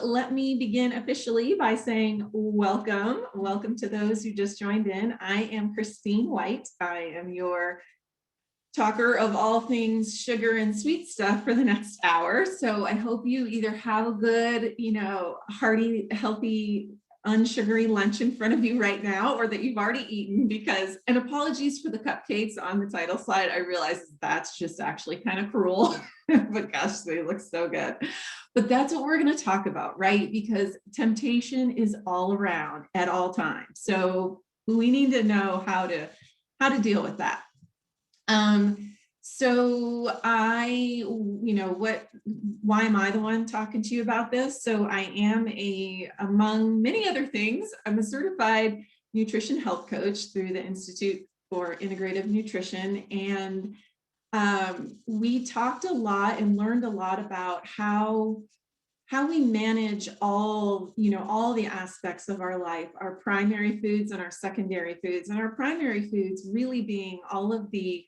let me begin officially by saying welcome. Welcome to those who just joined in. I am Christine White. I am your talker of all things sugar and sweet stuff for the next hour. So I hope you either have a good, hearty, healthy, unsugary lunch in front of you right now, or that you've already eaten, because, and apologies for the cupcakes on the title slide. I realize that's just actually kind of cruel, but gosh, they look so good. But that's what we're going to talk about, right? Because temptation is all around at all times. So we need to know how to deal with that. So why am I the one talking to you about this? So I am among many other things, I'm a certified nutrition health coach through the Institute for Integrative Nutrition. And we talked a lot and learned a lot about how we manage all the aspects of our life, our primary foods and our secondary foods, and our primary foods really being all of the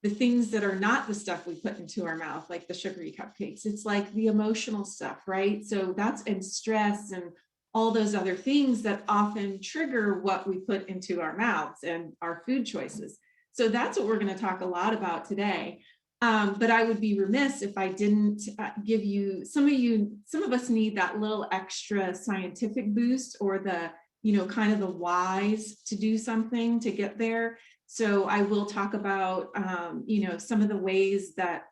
things that are not the stuff we put into our mouth, like the sugary cupcakes. It's like the emotional stuff, right? So and stress and all those other things that often trigger what we put into our mouths and our food choices. So that's what we're going to talk a lot about today. But I would be remiss if I didn't give you, some of us need that little extra scientific boost, or the, kind of the whys to do something to get there. So I will talk about, some of the ways that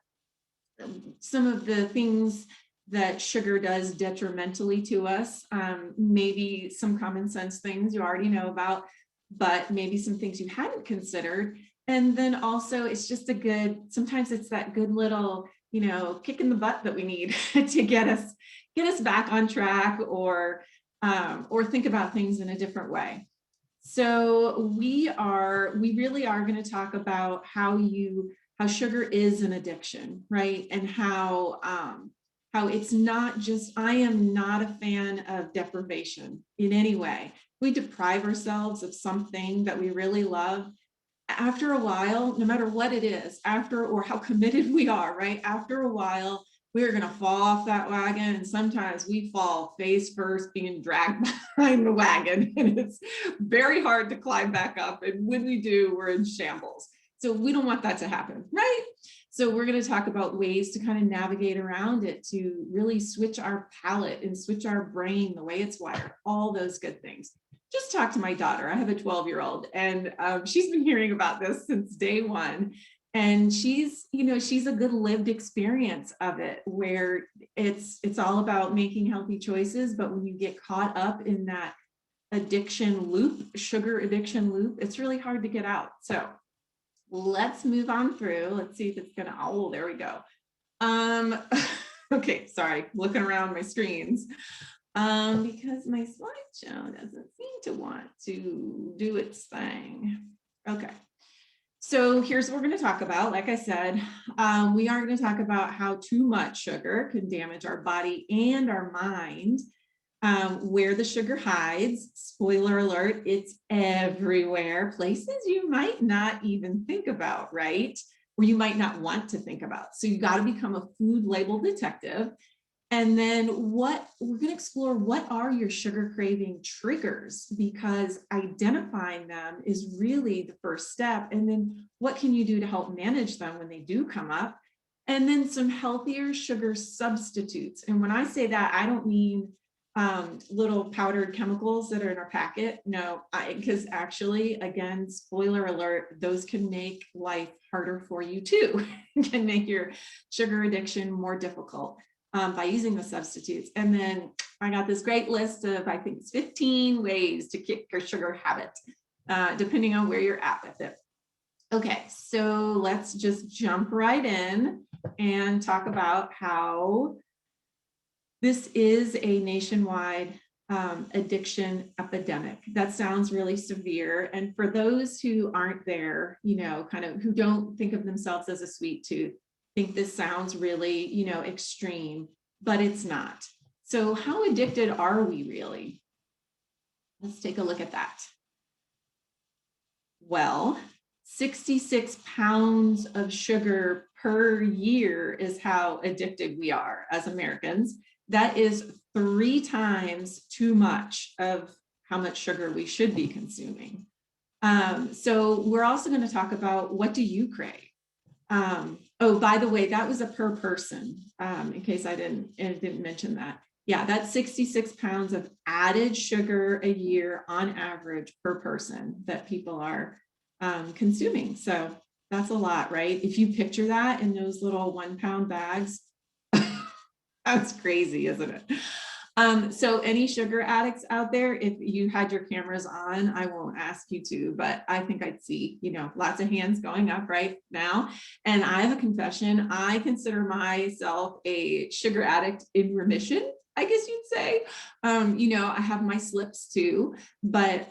some of the things that sugar does detrimentally to us, maybe some common sense things you already know about, but maybe some things you hadn't considered. And then also it's just sometimes it's that good little, kick in the butt that we need to get us back on track, or think about things in a different way. So we really are going to talk about how sugar is an addiction, right? And how it's not just, I am not a fan of deprivation in any way. We deprive ourselves of something that we really love. After a while, no matter what it is, or how committed we are, right? After a while, we're going to fall off that wagon. And sometimes we fall face first, being dragged behind the wagon. And it's very hard to climb back up. And when we do, we're in shambles. So we don't want that to happen, right? So we're going to talk about ways to kind of navigate around it, to really switch our palate and switch our brain, the way it's wired, all those good things. Just talk to my daughter. I have a 12-year-old, and she's been hearing about this since day one. And she's a good lived experience of it, where it's all about making healthy choices. But when you get caught up in that addiction loop, sugar addiction loop, it's really hard to get out. So let's move on through. Let's see if it's gonna, oh, there we go. Okay, sorry, looking around my screens. Because my slideshow doesn't seem to want to do its thing. Okay. So here's what we're going to talk about. Like I said, we are going to talk about how too much sugar can damage our body and our mind, where the sugar hides. Spoiler alert, it's everywhere, places you might not even think about, right? Or you might not want to think about. So you got to become a food label detective. And then we're going to explore, what are your sugar craving triggers? Because identifying them is really the first step. And then what can you do to help manage them when they do come up? And then some healthier sugar substitutes. And when I say that, I don't mean little powdered chemicals that are in our packet. No, because actually, again, spoiler alert, those can make life harder for you too. Can make your sugar addiction more difficult. By using the substitutes. And then I got this great list of, I think it's 15 ways to kick your sugar habit, depending on where you're at with it. Okay, so let's just jump right in and talk about how this is a nationwide addiction epidemic. That sounds really severe. And for those who aren't there, kind of who don't think of themselves as a sweet tooth, think this sounds really, extreme, but it's not. So how addicted are we really? Let's take a look at that. Well, 66 pounds of sugar per year is how addicted we are as Americans. That is 3 times too much of how much sugar we should be consuming. So we're also going to talk about, what do you crave? Oh, by the way, that was a per person, in case I didn't mention that. Yeah, that's 66 pounds of added sugar a year on average per person that people are consuming. So that's a lot, right? If you picture that in those little 1 pound bags, that's crazy, isn't it? So any sugar addicts out there, if you had your cameras on, I won't ask you to, but I think I'd see, lots of hands going up right now. And I have a confession. I consider myself a sugar addict in remission, I guess you'd say. I have my slips too, but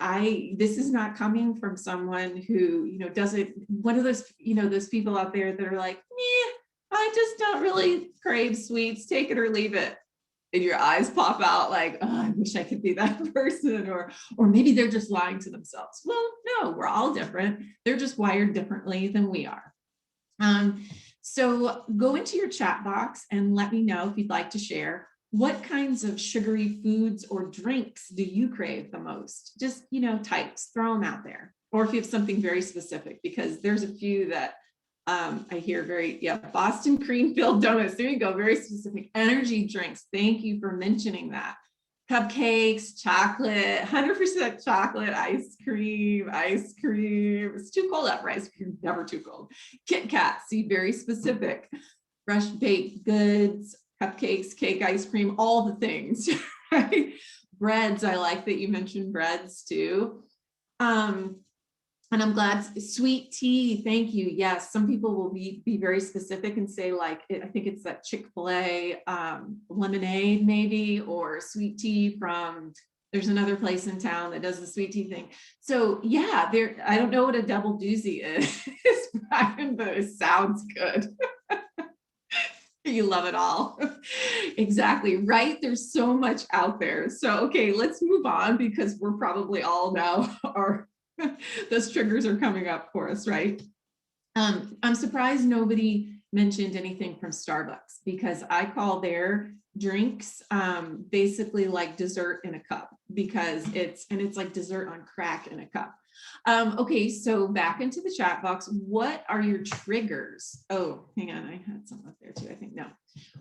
this is not coming from someone who, doesn't, one of those, those people out there that are like, yeah, I just don't really crave sweets, take it or leave it. And your eyes pop out like, oh, I wish I could be that person, or maybe they're just lying to themselves. Well, no, we're all different. They're just wired differently than we are. So go into your chat box and let me know if you'd like to share, what kinds of sugary foods or drinks do you crave the most? Just, types, throw them out there. Or if you have something very specific, because there's a few that I hear Boston cream filled donuts. There you go. Very specific. Energy drinks. Thank you for mentioning that. Cupcakes, chocolate, 100% chocolate, ice cream. It's too cold out for ice cream. Never too cold. Kit Kat. See, very specific. Fresh baked goods, cupcakes, cake, ice cream, all the things. Right? Breads. I like that you mentioned breads too. And I'm glad. Sweet tea, thank you. Yes, some people will be very specific and say, like, I think it's that Chick-fil-A lemonade maybe, or sweet tea from, there's another place in town that does the sweet tea thing. So yeah, I don't know what a double doozy is, Brian, but it sounds good. You love it all. Exactly, right? There's so much out there. So, okay, let's move on, because we're probably all now those triggers are coming up for us, right? I'm surprised nobody mentioned anything from Starbucks, because I call their drinks basically like dessert in a cup, because it's like dessert on crack in a cup. Okay, so back into the chat box. What are your triggers? Oh, hang on, I had some up there too, I think. No.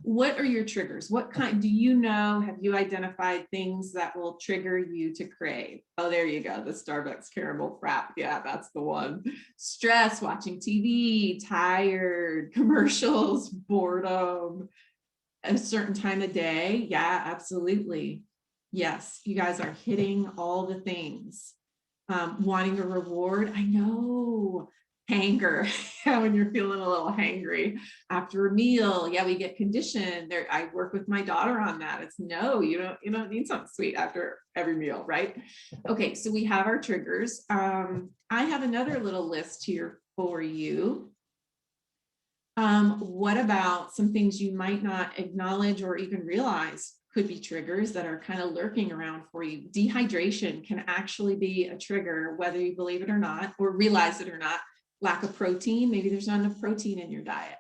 What are your triggers? What kind do you know? Have you identified things that will trigger you to crave? Oh, there you go. The Starbucks caramel frap. Yeah, that's the one. Stress, watching TV, tired, commercials, boredom, a certain time of day. Yeah, absolutely. Yes, you guys are hitting all the things. Wanting a reward. I know. Hanger. Yeah, when you're feeling a little hangry after a meal. Yeah, we get conditioned there. I work with my daughter on that. It's no, you don't need something sweet after every meal, right? Okay, so we have our triggers. I have another little list here for you. What about some things you might not acknowledge or even realize could be triggers that are kind of lurking around for you? Dehydration can actually be a trigger, whether you believe it or not, or realize it or not. Lack of protein, maybe there's not enough protein in your diet.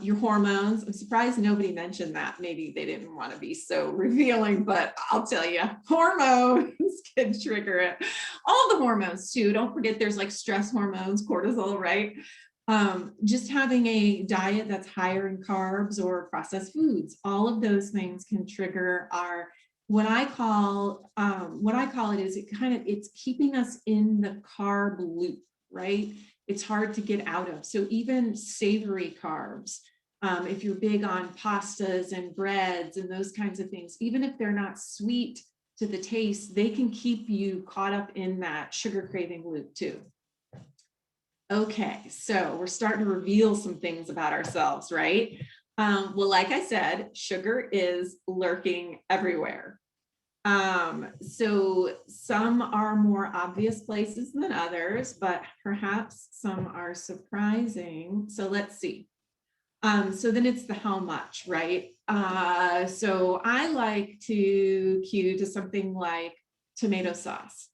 Your hormones, I'm surprised nobody mentioned that. Maybe they didn't want to be so revealing, but I'll tell you, hormones can trigger it. All the hormones too. Don't forget there's like stress hormones, cortisol, right? Just having a diet that's higher in carbs or processed foods, all of those things can trigger our, what I call it is it's keeping us in the carb loop, right? It's hard to get out of. So even savory carbs, if you're big on pastas and breads and those kinds of things, even if they're not sweet to the taste, they can keep you caught up in that sugar craving loop too. Okay, so we're starting to reveal some things about ourselves, right? Well, like I said, sugar is lurking everywhere. So some are more obvious places than others, but perhaps some are surprising. So let's see. So then it's the how much, right? So I like to cue to something like tomato sauce.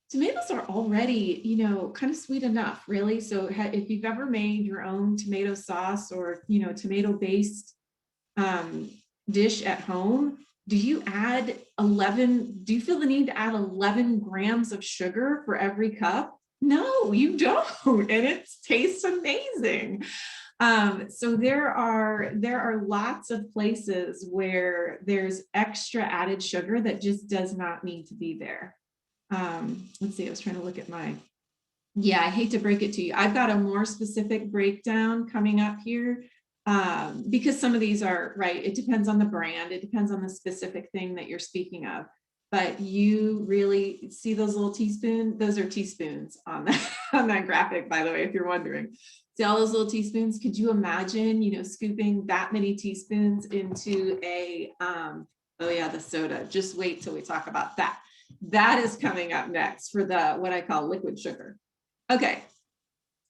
Tomatoes are already, kind of sweet enough, really. So if you've ever made your own tomato sauce or, tomato-based dish at home, do you feel the need to add 11 grams of sugar for every cup? No, you don't. And it tastes amazing. So there are lots of places where there's extra added sugar that just does not need to be there. Let's see, I was trying to look at yeah, I hate to break it to you. I've got a more specific breakdown coming up here, because some of these are, right, it depends on the brand, it depends on the specific thing that you're speaking of. But you really see those little teaspoons, those are teaspoons on that, on that graphic, by the way, if you're wondering. See all those little teaspoons? Could you imagine, scooping that many teaspoons into oh yeah, the soda. Just wait till we talk about that. That is coming up next for what I call liquid sugar. Okay,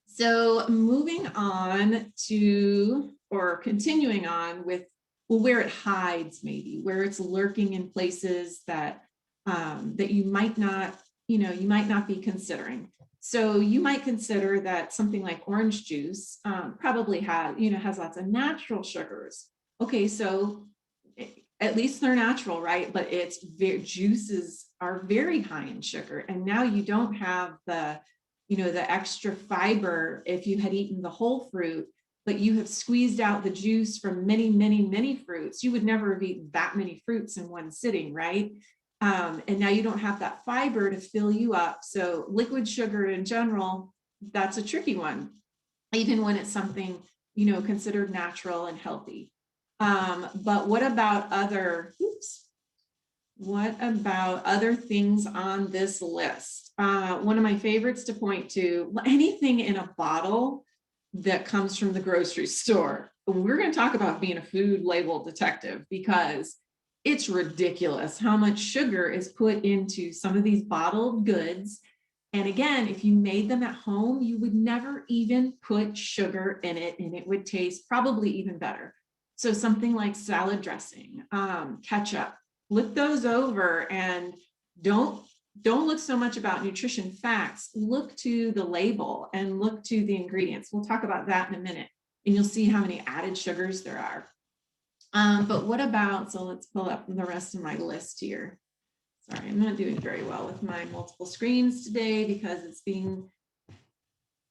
so moving on to, or continuing on with, well, where it hides, maybe where it's lurking in places that that you might not be considering. So you might consider that something like orange juice probably has lots of natural sugars. Okay, so at least they're natural, right? But juices are very high in sugar, and now you don't have the extra fiber if you had eaten the whole fruit, but you have squeezed out the juice from many, many, many fruits. You would never have eaten that many fruits in one sitting, right? And now you don't have that fiber to fill you up. So liquid sugar in general, that's a tricky one, even when it's something, considered natural and healthy. But what about other things on this list? One of my favorites to point to, anything in a bottle that comes from the grocery store. We're going to talk about being a food label detective, because it's ridiculous how much sugar is put into some of these bottled goods. And again, if you made them at home, you would never even put sugar in it, and it would taste probably even better. So something like salad dressing, ketchup, flip those over and don't look so much about nutrition facts. Look to the label and look to the ingredients. We'll talk about that in a minute, and you'll see how many added sugars there are. But what about, so let's pull up the rest of my list here. Sorry, I'm not doing very well with my multiple screens today because it's being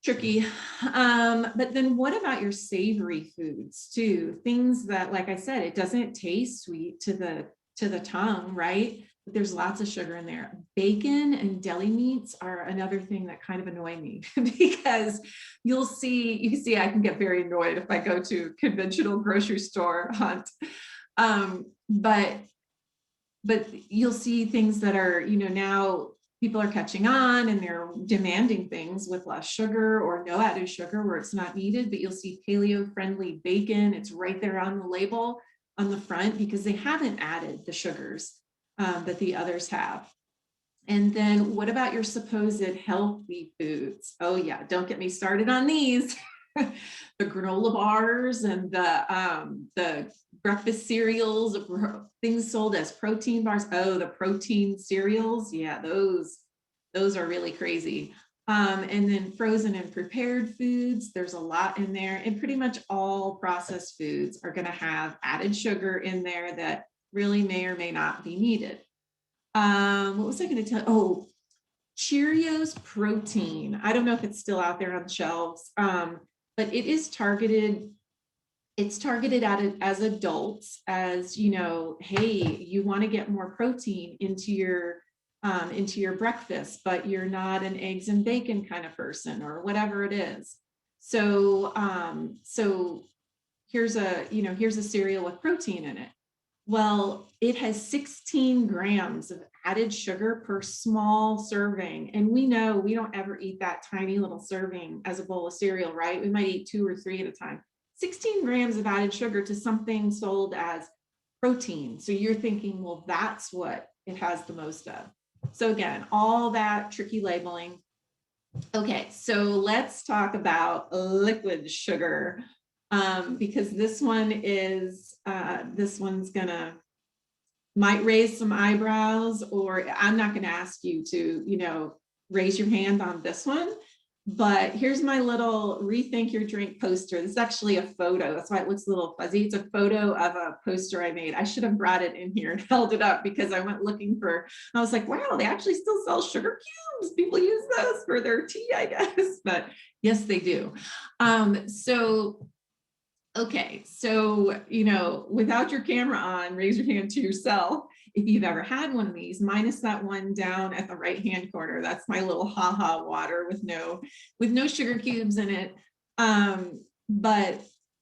tricky. But then what about your savory foods too? Things that, like I said, it doesn't taste sweet to the tongue, right? But there's lots of sugar in there. Bacon and deli meats are another thing that kind of annoy me because you can see I can get very annoyed if I go to conventional grocery store hunt. But you'll see things that are, now people are catching on and they're demanding things with less sugar or no added sugar where it's not needed. But you'll see paleo friendly bacon. It's right there on the label on the front because they haven't added the sugars that the others have. And then what about your supposed healthy foods? Oh yeah, don't get me started on these. The granola bars and the breakfast cereals, things sold as protein bars. Oh, the protein cereals. Yeah, those are really crazy. And then frozen and prepared foods, there's a lot in there. And pretty much all processed foods are going to have added sugar in there that really may or may not be needed. What was I going to tell? Oh, Cheerios protein. I don't know if it's still out there on the shelves, but it is targeted. It's targeted at it as adults, as hey, you want to get more protein into your breakfast, but you're not an eggs and bacon kind of person or whatever it is. So here's a cereal with protein in it. Well, it has 16 grams of added sugar per small serving. And we know we don't ever eat that tiny little serving as a bowl of cereal, right? We might eat 2 or 3 at a time. 16 grams of added sugar to something sold as protein. So you're thinking, well, that's what it has the most of. So again, all that tricky labeling. Okay, so let's talk about liquid sugar. Because this one's might raise some eyebrows, or I'm not going to ask you to, raise your hand on this one. But here's my little rethink your drink poster. This is actually a photo. That's why it looks a little fuzzy. It's a photo of a poster I made. I should have brought it in here and held it up because I went looking for, I was like, wow, they actually still sell sugar cubes. People use those for their tea, I guess. But yes, they do. Okay, so, without your camera on, raise your hand to yourself if you've ever had one of these, minus that one down at the right-hand corner. That's my little haha water with no sugar cubes in it. But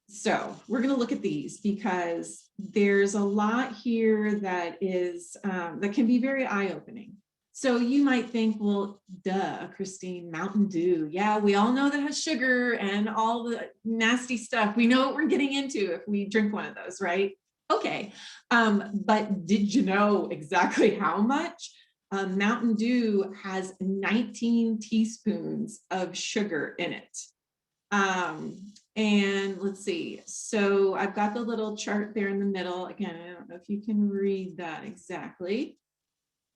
so we're going to look at these because there's a lot here that is that can be very eye-opening. So you might think, well, duh, Christine, Mountain Dew. Yeah, we all know that has sugar and all the nasty stuff. We know what we're getting into if we drink one of those, right? Okay, but did you know exactly how much? Mountain Dew has 19 teaspoons of sugar in it. And let's see, so I've got the little chart there in the middle. Again, I don't know if you can read that exactly.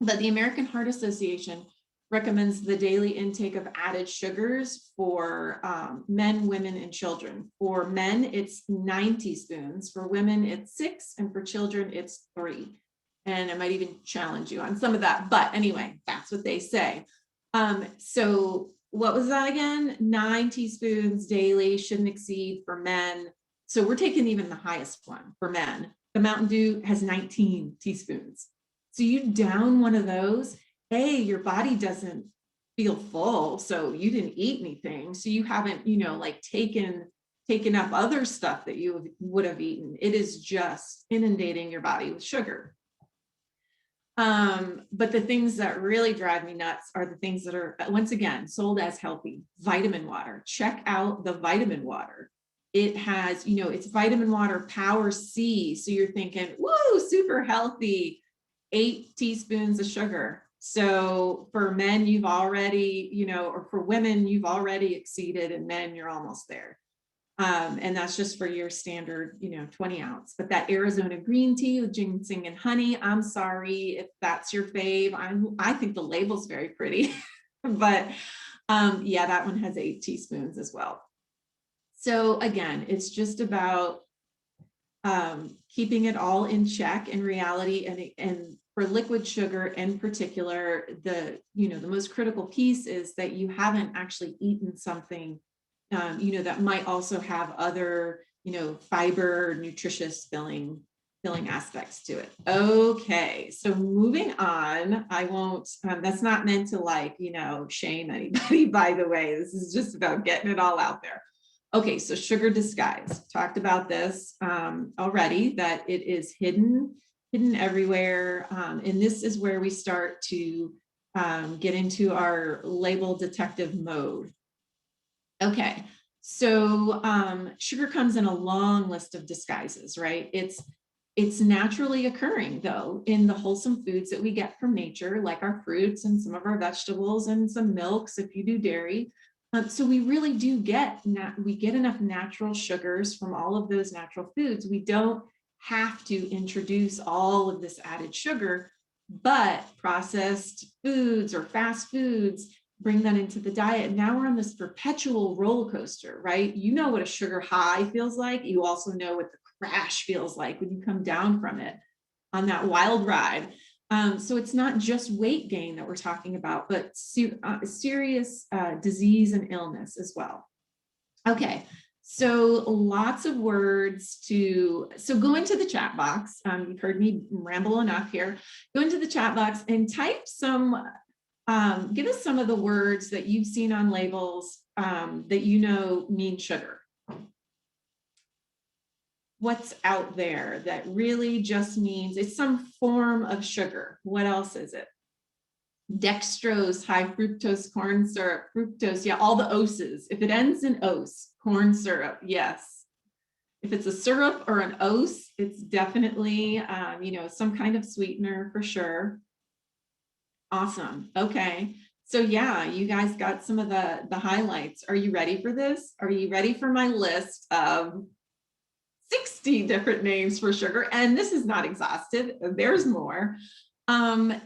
But the American Heart Association recommends the daily intake of added sugars for men, women, and children. For men, it's 9 teaspoons. For women, it's 6. And for children, it's 3. And I might even challenge you on some of that. But anyway, that's what they say. So what was that again? 9 teaspoons daily, shouldn't exceed for men. So we're taking even the highest one for men. The Mountain Dew has 19 teaspoons. So you down one of those, your body doesn't feel full, so you didn't eat anything. So you haven't, like taken up other stuff that you would have eaten. It is just inundating your body with sugar. But the things that really drive me nuts are the things that are, once again, sold as healthy. Vitamin water. Check out the vitamin water. It has, it's vitamin water power C. So you're thinking, woo, super healthy. 8 teaspoons of sugar. So for men, you've already, or for women, you've already exceeded, and men, you're almost there. And that's just for your standard, 20 ounce. But that Arizona green tea with ginseng and honey, I'm sorry if that's your fave. I think the label's very pretty, but yeah, that one has 8 teaspoons as well. So again, it's just about keeping it all in check in reality. And for liquid sugar in particular, the most critical piece is that you haven't actually eaten something, that might also have other, fiber, nutritious filling aspects to it. Okay, so moving on, I won't, that's not meant to shame anybody, by the way. This is just about getting it all out there. Okay, so sugar disguise. Talked about this already, that it is hidden everywhere. And this is where we start to get into our label detective mode. Okay, so sugar comes in a long list of disguises, right? It's naturally occurring, though, in the wholesome foods that we get from nature, like our fruits and some of our vegetables and some milks if you do dairy. So we really do get enough natural sugars from all of those natural foods. We don't have to introduce all of this added sugar, but processed foods or fast foods bring that into the diet. Now we're on this perpetual roller coaster, right? You know what a sugar high feels like. You also know what the crash feels like when you come down from it on that wild ride. So it's not just weight gain that we're talking about, but serious disease and illness as well. Okay, so lots of words so go into the chat box. You've heard me ramble enough here. Go into the chat box and type some, give us some of the words that you've seen on labels that mean sugar. What's out there that really just means it's some form of sugar? What else is it? Dextrose, high fructose corn syrup, fructose, yeah, all the oses. If it ends in ose, corn syrup, yes. If it's a syrup or an ose, it's definitely, some kind of sweetener for sure. Awesome. Okay. So yeah, you guys got some of the highlights. Are you ready for this? Are you ready for my list of 60 different names for sugar? And this is not exhaustive. There's more.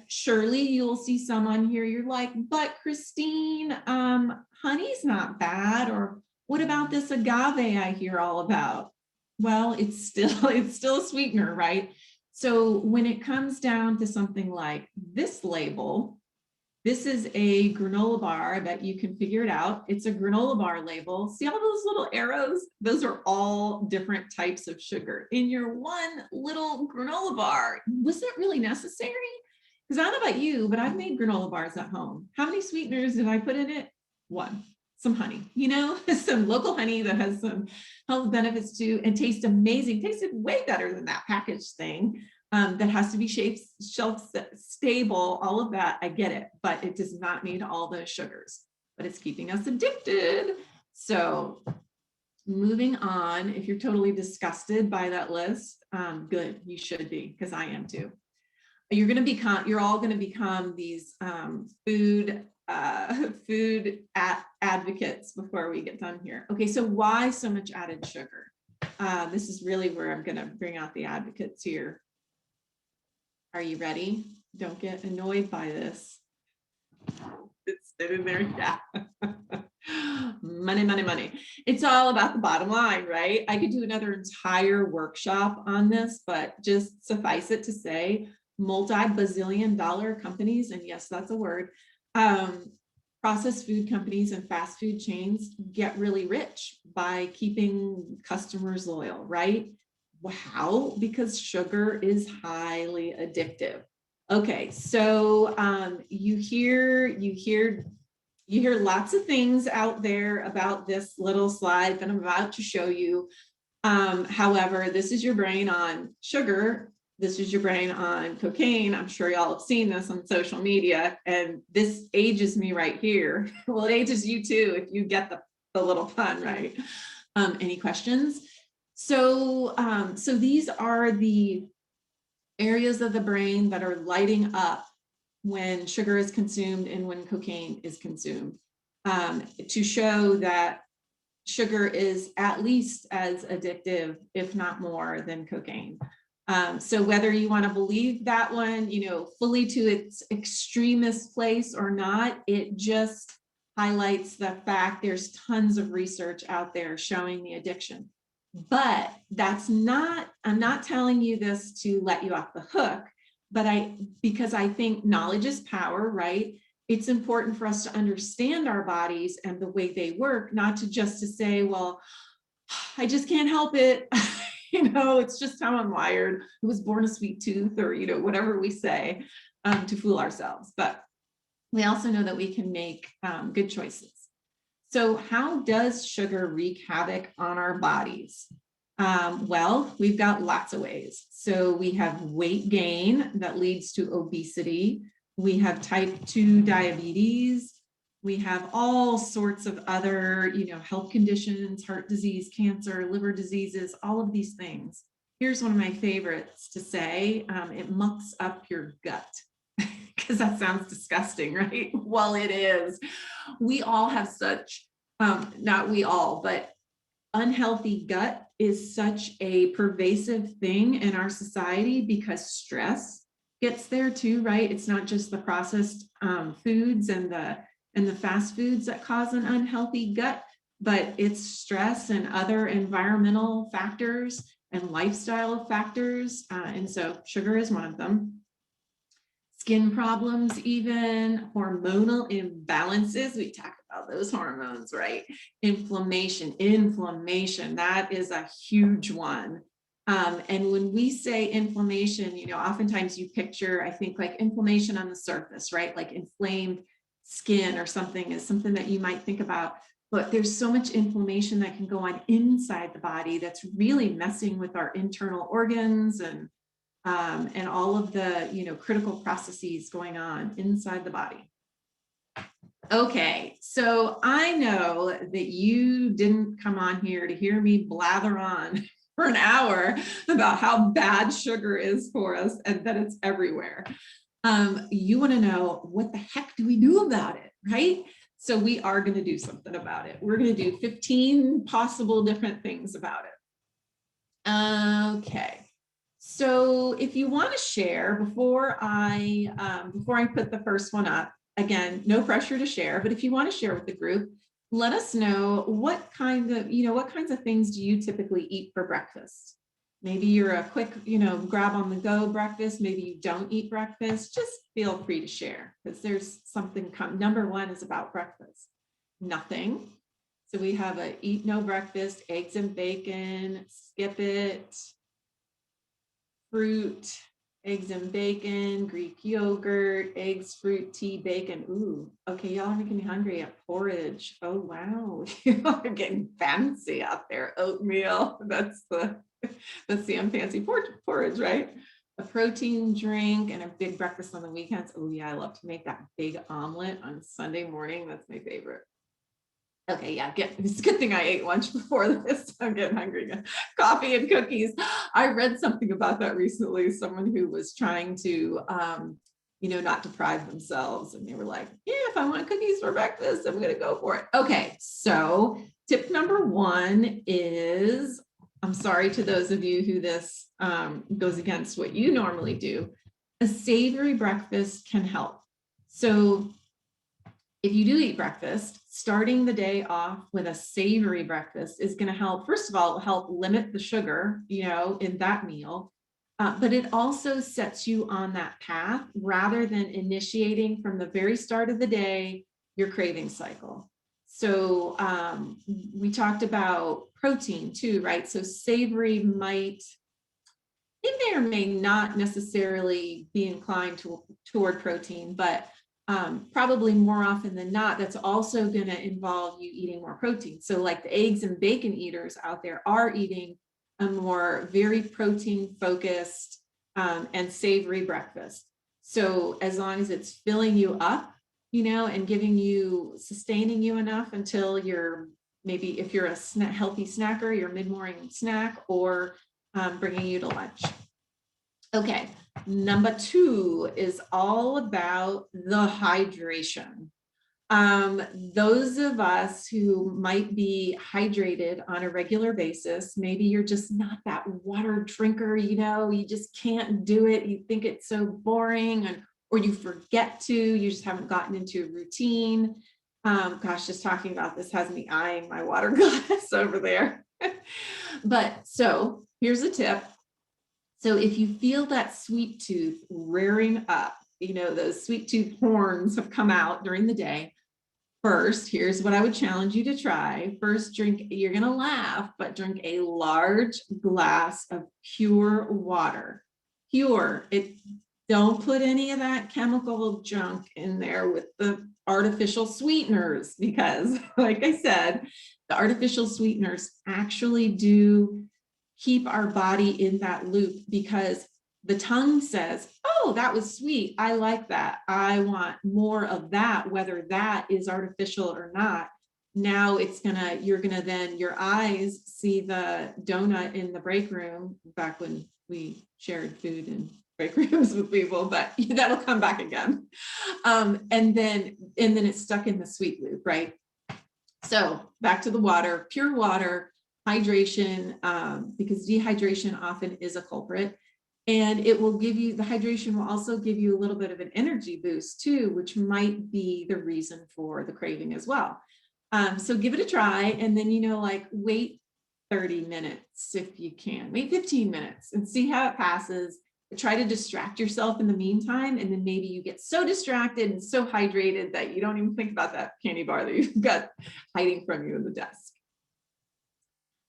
Surely you'll see some on here. You're like, but Christine, honey's not bad. Or what about this agave I hear all about? Well, it's still a sweetener, right? So when it comes down to something like this label, this is a granola bar. I bet you can figure it out. It's a granola bar label. See all those little arrows? Those are all different types of sugar in your one little granola bar. Was that really necessary? Because I don't know about you, but I've made granola bars at home. How many sweeteners did I put in it? One. Some honey, some local honey that has some health benefits too, and tastes amazing. Tasted way better than that packaged thing. That has to be shelf stable, all of that, I get it, but it does not need all those sugars, but it's keeping us addicted. So moving on, if you're totally disgusted by that list, good, you should be, because I am too. You're all going to become these food advocates before we get done here. Okay, so why so much added sugar? This is really where I'm going to bring out the advocates here. Are you ready? Don't get annoyed by this. It's sitting there, yeah. Money, money, money. It's all about the bottom line, right? I could do another entire workshop on this, but just suffice it to say, multi-bazillion-dollar companies, and yes, that's a word, processed food companies and fast food chains get really rich by keeping customers loyal, right? How? Because sugar is highly addictive. Okay, so you hear lots of things out there about this little slide that I'm about to show you. However, this is your brain on sugar. This is your brain on cocaine. I'm sure y'all have seen this on social media, and this ages me right here. Well, it ages you too if you get the little pun, right? Any questions? So these are the areas of the brain that are lighting up when sugar is consumed and when cocaine is consumed, to show that sugar is at least as addictive, if not more, than cocaine. So whether you want to believe that one, fully to its extremist place or not, it just highlights the fact there's tons of research out there showing the addiction. But I'm not telling you this to let you off the hook, but because I think knowledge is power, right? It's important for us to understand our bodies and the way they work, not to say, well, I just can't help it. It's just how I'm wired. I was born a sweet tooth, or, whatever we say to fool ourselves. But we also know that we can make good choices. So how does sugar wreak havoc on our bodies? Well, we've got lots of ways. So we have weight gain that leads to obesity. We have type 2 diabetes. We have all sorts of other, health conditions, heart disease, cancer, liver diseases, all of these things. Here's one of my favorites to say, it mucks up your gut. Because that sounds disgusting, right? Well, it is. We all have such, not we all, but unhealthy gut is such a pervasive thing in our society because stress gets there too, right? It's not just the processed foods and the fast foods that cause an unhealthy gut, but it's stress and other environmental factors and lifestyle factors. And so sugar is one of them. Skin problems, even hormonal imbalances. We talk about those hormones, right? Inflammation, that is a huge one. And when we say inflammation, oftentimes you picture, I think, like inflammation on the surface, right? Like inflamed skin or something is something that you might think about. But there's so much inflammation that can go on inside the body that's really messing with our internal organs and all of the critical processes going on inside the body. Okay, so I know that you didn't come on here to hear me blather on for an hour about how bad sugar is for us and that it's everywhere. You want to know, what the heck do we do about it, right? So we are going to do something about it. We're going to do 15 possible different things about it. Okay. So if you want to share before I put the first one up, again, no pressure to share, but if you want to share with the group, let us know what kinds of things do you typically eat for breakfast? Maybe you're a quick, grab on the go breakfast. Maybe you don't eat breakfast. Just feel free to share because there's something number one is about breakfast. Nothing. So we have a eat no breakfast, eggs and bacon, skip it, fruit, eggs and bacon, Greek yogurt, eggs, fruit, tea, bacon. Ooh, okay, y'all are making me hungry at porridge. Oh, wow. Y'all are getting fancy out there. Oatmeal, that's the fancy porridge, right? A protein drink and a big breakfast on the weekends. Oh yeah, I love to make that big omelet on Sunday morning. That's my favorite. Okay, yeah, it's a good thing I ate lunch before this. I'm getting hungry again. Coffee and cookies. I read something about that recently. Someone who was trying to, not deprive themselves. And they were like, yeah, if I want cookies for breakfast, I'm going to go for it. Okay, so tip number one is, I'm sorry to those of you who this goes against what you normally do. A savory breakfast can help. So if you do eat breakfast, starting the day off with a savory breakfast is going to help, first of all, help limit the sugar, in that meal. But it also sets you on that path rather than initiating from the very start of the day, your craving cycle. So we talked about protein too, right? So savory it may or may not necessarily be inclined toward protein, but probably more often than not, that's also going to involve you eating more protein. So like the eggs and bacon eaters out there are eating a more very protein focused and savory breakfast. So as long as it's filling you up, and sustaining you enough until you're maybe, if you're a healthy snacker, your mid-morning snack, or bringing you to lunch. Okay, number two is all about the hydration. Those of us who might be hydrated on a regular basis, maybe you're just not that water drinker, you just can't do it. You think it's so boring, or you forget to, you just haven't gotten into a routine. Gosh, just talking about this has me eyeing my water glass over there. But so here's a tip. So if you feel that sweet tooth rearing up, those sweet tooth horns have come out during the day. First, here's what I would challenge you to try. First, you're going to laugh, but drink a large glass of pure water. Pure. Don't put any of that chemical junk in there with the artificial sweeteners, because like I said, the artificial sweeteners actually do keep our body in that loop, because the tongue says, oh, that was sweet. I like that. I want more of that, whether that is artificial or not. Now your eyes see the donut in the break room, back when we shared food in break rooms with people, but that'll come back again. And then it's stuck in the sweet loop, right? So back to the water, pure water, hydration, because dehydration often is a culprit. And the hydration will also give you a little bit of an energy boost too, which might be the reason for the craving as well. So give it a try, and then, wait 30 minutes if you can, wait 15 minutes and see how it passes. Try to distract yourself in the meantime, and then maybe you get so distracted and so hydrated that you don't even think about that candy bar that you've got hiding from you in the desk.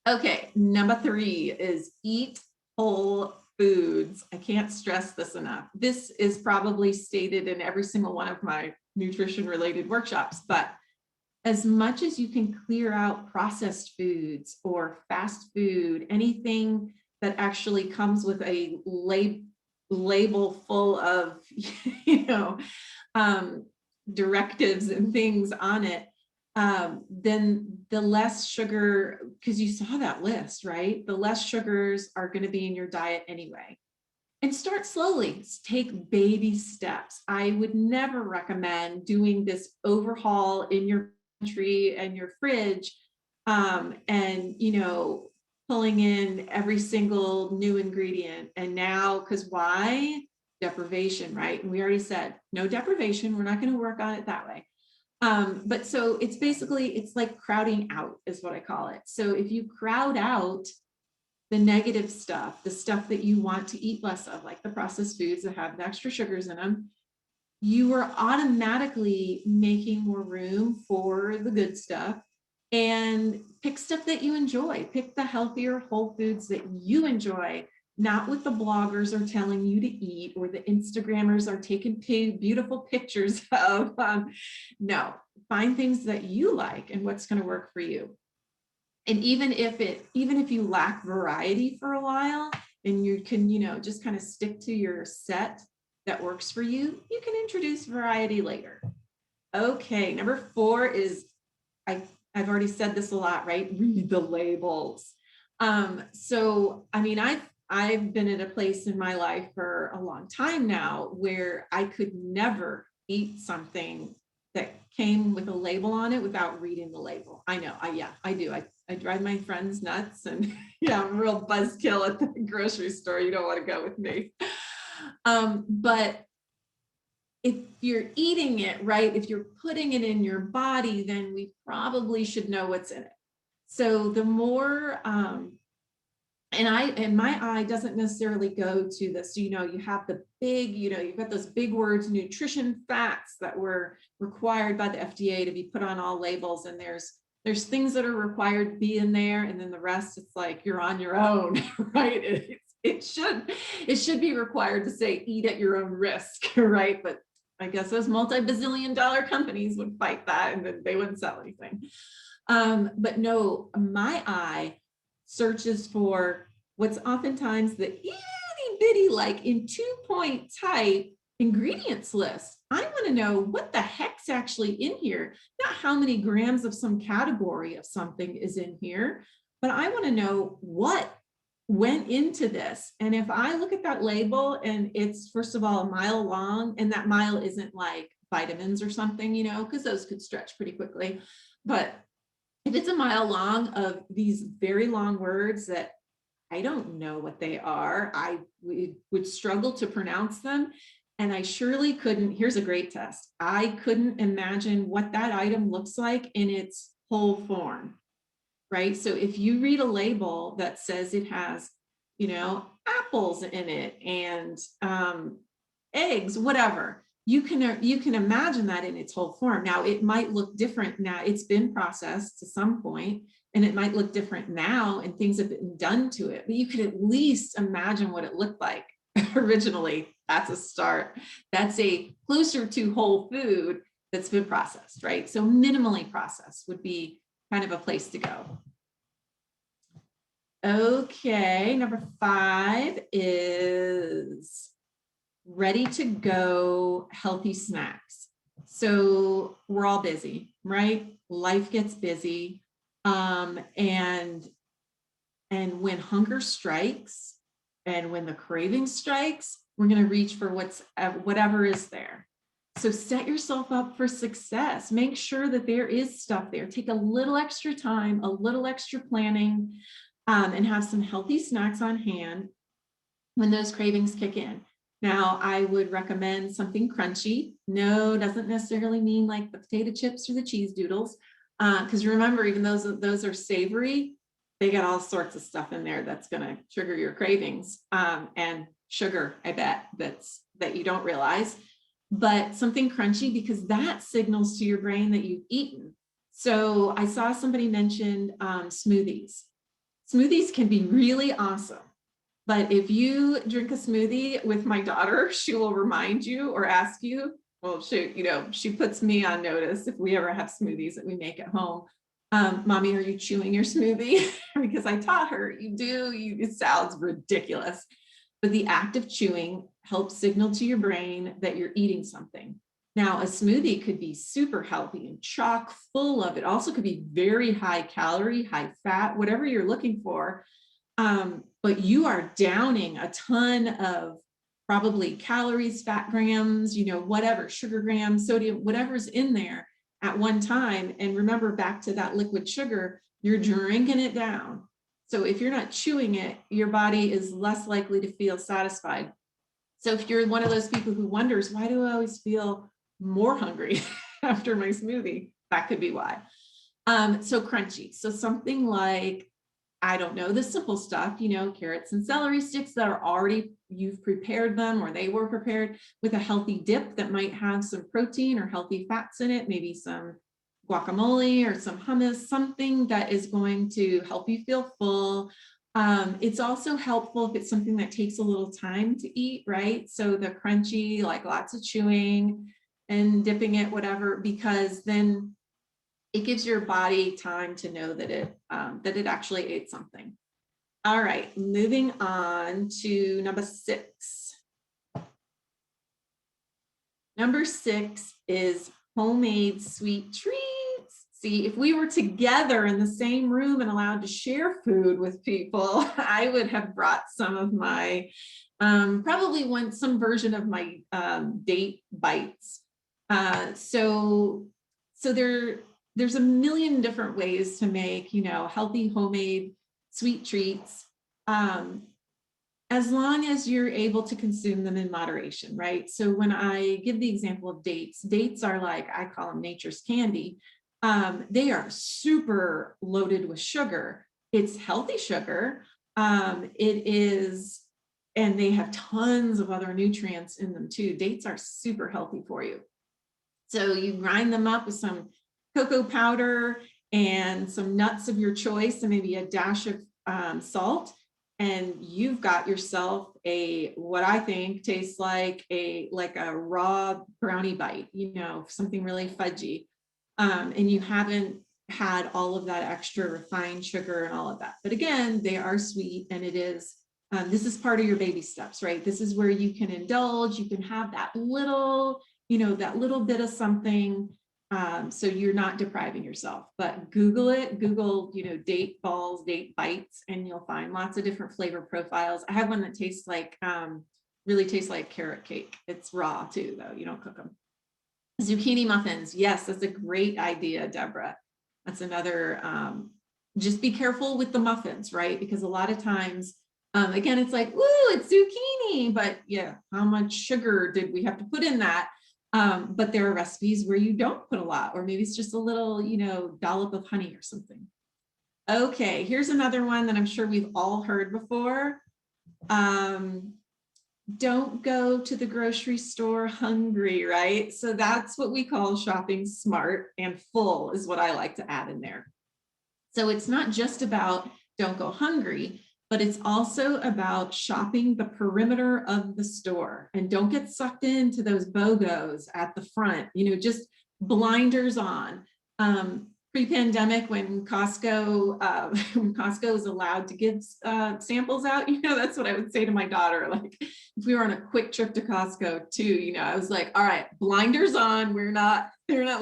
Okay, number three is eat whole foods. I can't stress this enough. This is probably stated in every single one of my nutrition related workshops, but as much as you can clear out processed foods or fast food, anything that actually comes with a label full of, directives and things on it, then the less sugar, because you saw that list, right? The less sugars are going to be in your diet anyway. And start slowly, take baby steps. I would never recommend doing this overhaul in your pantry and your fridge, and pulling in every single new ingredient. And now, because why? Deprivation, right? And we already said no deprivation. We're not going to work on it that way. But so it's basically, it's like crowding out is what I call it. So if you crowd out the negative stuff, the stuff that you want to eat less of, like the processed foods that have the extra sugars in them, you are automatically making more room for the good stuff. And pick stuff that you enjoy. Pick the healthier whole foods that you enjoy, not what the bloggers are telling you to eat or the Instagrammers are taking beautiful pictures of. No, find things that you like and what's going to work for you. And even if you lack variety for a while and you can, just kind of stick to your set that works for you, you can introduce variety later. Okay, number 4 is, I've already said this a lot, right? Read the labels. So, I mean, I've been at a place in my life for a long time now where I could never eat something that came with a label on it without reading the label. I know, I do. I drive my friends nuts, and I'm a real buzzkill at the grocery store. You don't want to go with me. But if you're eating it, right, if you're putting it in your body, then we probably should know what's in it. So the more, and my eye doesn't necessarily go to this, you have the big, you've got those big words, nutrition facts that were required by the FDA to be put on all labels. And there's things that are required to be in there. And then the rest, it's like, you're on your own, right? It should be required to say, eat at your own risk, right? But I guess those multi-bazillion-dollar companies would fight that, and then they wouldn't sell anything. But no, my eye searches for what's oftentimes the itty bitty, like in 2-point type ingredients list. I want to know what the heck's actually in here, not how many grams of some category of something is in here, but I want to know what went into this. And if I look at that label and it's, first of all, a mile long, and that mile isn't like vitamins or something, because those could stretch pretty quickly. But if it's a mile long of these very long words that I don't know what they are, I would struggle to pronounce them. And I surely couldn't, here's a great test. I couldn't imagine what that item looks like in its whole form. Right? So if you read a label that says it has, apples in it and eggs, whatever, you can imagine that in its whole form. Now, it might look different now. It's been processed to some point, and it might look different now, and things have been done to it, but you could at least imagine what it looked like originally. That's a start. That's a closer to whole food that's been processed, right? So minimally processed would be kind of a place to go. Okay, number 5 is ready to go healthy snacks. So we're all busy, right? Life gets busy. And when hunger strikes and when the craving strikes, we're going to reach for whatever is there. So set yourself up for success. Make sure that there is stuff there. Take a little extra time, a little extra planning, and have some healthy snacks on hand when those cravings kick in. Now, I would recommend something crunchy. No, doesn't necessarily mean like the potato chips or the cheese doodles. Because remember, even those are savory, they got all sorts of stuff in there that's going to trigger your cravings, and sugar, I bet, that you don't realize. But something crunchy, because that signals to your brain that you've eaten. So I saw somebody mention smoothies. Smoothies can be really awesome. But if you drink a smoothie with my daughter, she will remind you or ask you, well, she puts me on notice if we ever have smoothies that we make at home. Mommy, are you chewing your smoothie? Because I taught her, it sounds ridiculous. But the act of chewing helps signal to your brain that you're eating something. Now, a smoothie could be super healthy and chock full of it. Also could be very high calorie, high fat, whatever you're looking for. But you are downing a ton of probably calories, fat grams, whatever, sugar grams, sodium, whatever's in there at one time. And remember, back to that liquid sugar, you're drinking it down. So if you're not chewing it, your body is less likely to feel satisfied. So if you're one of those people who wonders, why do I always feel more hungry after my smoothie? That could be why. So crunchy. So something like, I don't know, the simple stuff, carrots and celery sticks that are already, you've prepared them or they were prepared with a healthy dip that might have some protein or healthy fats in it, maybe some guacamole or some hummus, something that is going to help you feel full. It's also helpful if it's something that takes a little time to eat, right? So the crunchy, like lots of chewing and dipping it, whatever, because then it gives your body time to know that it actually ate something. All right, moving on to number 6. Number 6 is homemade sweet treats. See, if we were together in the same room and allowed to share food with people, I would have brought some of my, probably some version of my date bites. So there's a million different ways to make, healthy homemade sweet treats. As long as you're able to consume them in moderation, right? So when I give the example of dates, dates are like, I call them nature's candy. They are super loaded with sugar. It's healthy sugar. It is, and they have tons of other nutrients in them too. Dates are super healthy for you. So you grind them up with some cocoa powder and some nuts of your choice and maybe a dash of salt. And you've got yourself what I think tastes like a raw brownie bite, something really fudgy. And you haven't had all of that extra refined sugar and all of that. But again, they are sweet, and this is part of your baby steps, right? This is where you can indulge, you can have that little bit of something. So you're not depriving yourself, but Google it, date balls, date bites, and you'll find lots of different flavor profiles. I have one that tastes like, really tastes like carrot cake. It's raw too, though. You don't cook them. Zucchini muffins. Yes, that's a great idea, Deborah. That's another, just be careful with the muffins, right? Because a lot of times, again, it's like, ooh, it's zucchini, but yeah, how much sugar did we have to put in that? But there are recipes where you don't put a lot, or maybe it's just a little, dollop of honey or something. Okay, here's another one that I'm sure we've all heard before. Don't go to the grocery store hungry, right? So that's what we call shopping smart, and full is what I like to add in there. So it's not just about don't go hungry, but it's also about shopping the perimeter of the store, and don't get sucked into those BOGOs at the front, just blinders on. Pre-pandemic, when Costco was allowed to give samples out, that's what I would say to my daughter. Like if we were on a quick trip to Costco too, I was like, all right, blinders on. They're not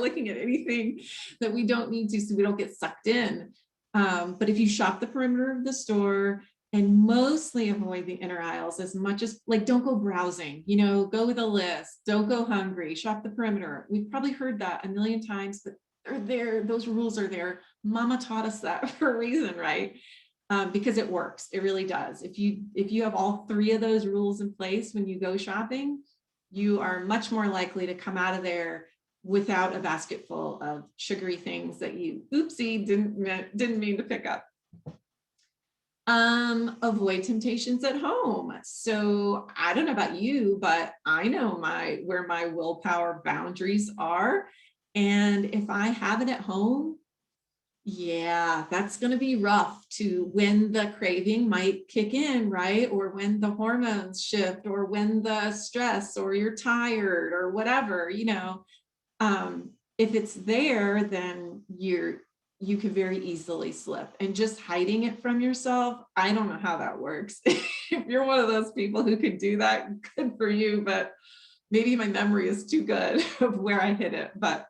looking at anything that we don't need to, so we don't get sucked in. But if you shop the perimeter of the store and mostly avoid the inner aisles as much as, like, don't go browsing, go with a list, don't go hungry, shop the perimeter. We've probably heard that a million times, but they're there. Those rules are there. Mama taught us that for a reason, right? Because it works. It really does. If you have all 3 of those rules in place when you go shopping, you are much more likely to come out of there without a basket full of sugary things that you, oopsie, didn't mean to pick up. Avoid temptations at home. So I don't know about you, but I know where my willpower boundaries are. And if I have it at home, yeah, that's going to be rough to when the craving might kick in, right? Or when the hormones shift, or when the stress, or you're tired, or whatever, if it's there, then you can very easily slip. And just hiding it from yourself, I don't know how that works. If you're one of those people who could do that, good for you, but maybe my memory is too good of where I hid it. But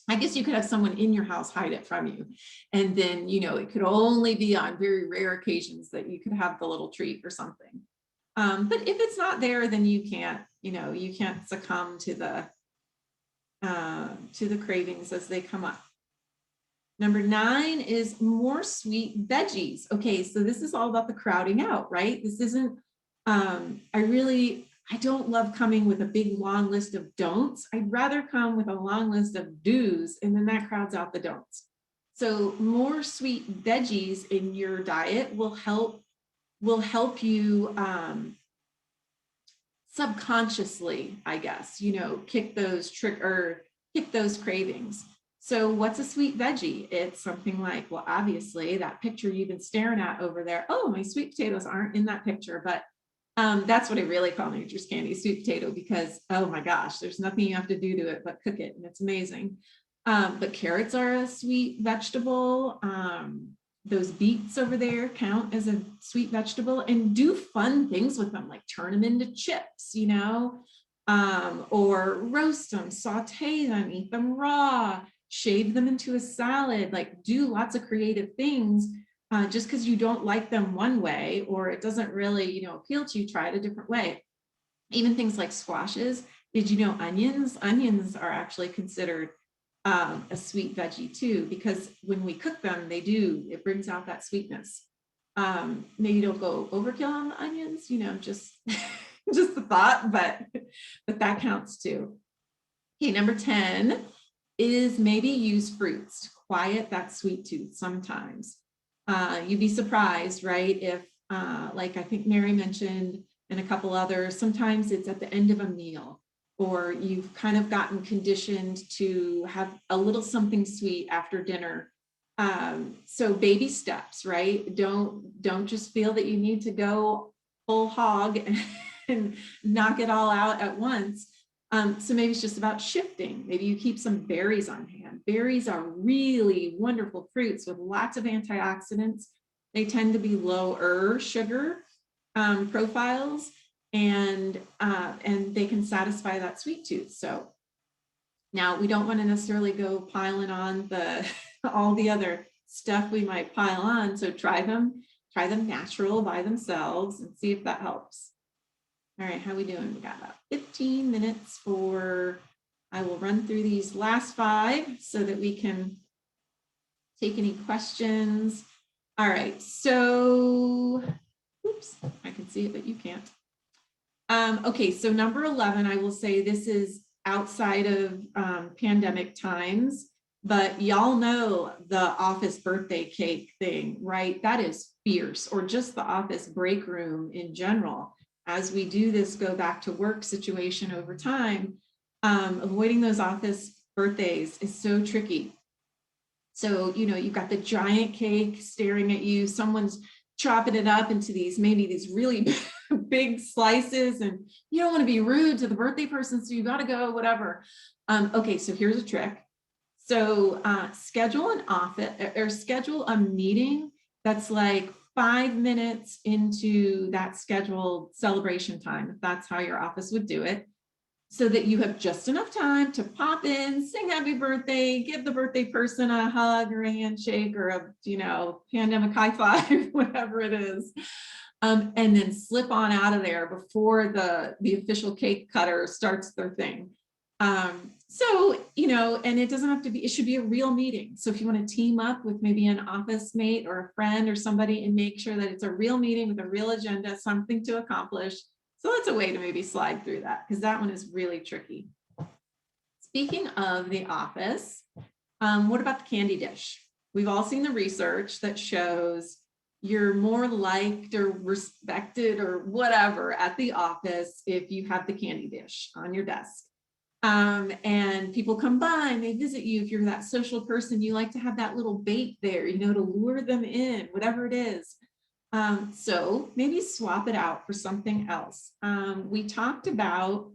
I guess you could have someone in your house hide it from you. And then, it could only be on very rare occasions that you could have the little treat or something. But if it's not there, then you can't succumb to the cravings as they come up. Number 9 is more sweet veggies. Okay, so this is all about the crowding out, right? This isn't, I don't love coming with a big long list of don'ts. I'd rather come with a long list of do's, and then that crowds out the don'ts. So more sweet veggies in your diet will help you subconsciously, I guess, kick those cravings. So what's a sweet veggie? It's something like, well, obviously that picture you've been staring at over there. Oh, my sweet potatoes aren't in that picture, but that's what I really call nature's candy, sweet potato, because, oh my gosh, there's nothing you have to do to it but cook it, and it's amazing. But carrots are a sweet vegetable. Those beets over there count as a sweet vegetable, and do fun things with them, like turn them into chips, or roast them, saute them, eat them raw, shave them into a salad, like do lots of creative things. Just because you don't like them one way, or it doesn't really, appeal to you, try it a different way. Even things like squashes. Did you know onions? Onions are actually considered a sweet veggie too, because when we cook them, it brings out that sweetness. Maybe don't go overkill on the onions, just just the thought, but that counts too. Okay, number 10 is maybe use fruits to quiet that sweet tooth sometimes. You'd be surprised, right? If, like I think Mary mentioned, and a couple others, sometimes it's at the end of a meal, or you've kind of gotten conditioned to have a little something sweet after dinner. So baby steps, right? Don't just feel that you need to go full hog and knock it all out at once. So maybe it's just about shifting. Maybe you keep some berries on hand. Berries are really wonderful fruits with lots of antioxidants. They tend to be lower sugar profiles, and they can satisfy that sweet tooth. So now we don't want to necessarily go piling on all the other stuff we might pile on. So try them natural by themselves and see if that helps. All right, how are we doing? We got about 15 minutes I will run through these last 5 so that we can take any questions. All right, so, oops, I can see it, but you can't. Okay, so number 11, I will say this is outside of pandemic times, but y'all know the office birthday cake thing, right? That is fierce, or just the office break room in general. As we do this go back to work situation over time, avoiding those office birthdays is so tricky. So, you've got the giant cake staring at you, someone's chopping it up into maybe these really big slices, and you don't want to be rude to the birthday person, so you got to go, whatever. Okay, so here's a trick. So schedule an office, or schedule a meeting that's like 5 minutes into that scheduled celebration time, if that's how your office would do it, so that you have just enough time to pop in, sing happy birthday, give the birthday person a hug or a handshake or a, pandemic high five, whatever it is. And then slip on out of there before the official cake cutter starts their thing. So, and it doesn't have to be, it should be a real meeting. So if you want to team up with maybe an office mate or a friend or somebody and make sure that it's a real meeting with a real agenda, something to accomplish. So that's a way to maybe slide through that, because that one is really tricky. Speaking of the office, what about the candy dish? We've all seen the research that shows you're more liked or respected or whatever at the office if you have the candy dish on your desk. And people come by and they visit you. If you're that social person, you like to have that little bait there, to lure them in, whatever it is. So maybe swap it out for something else. We talked about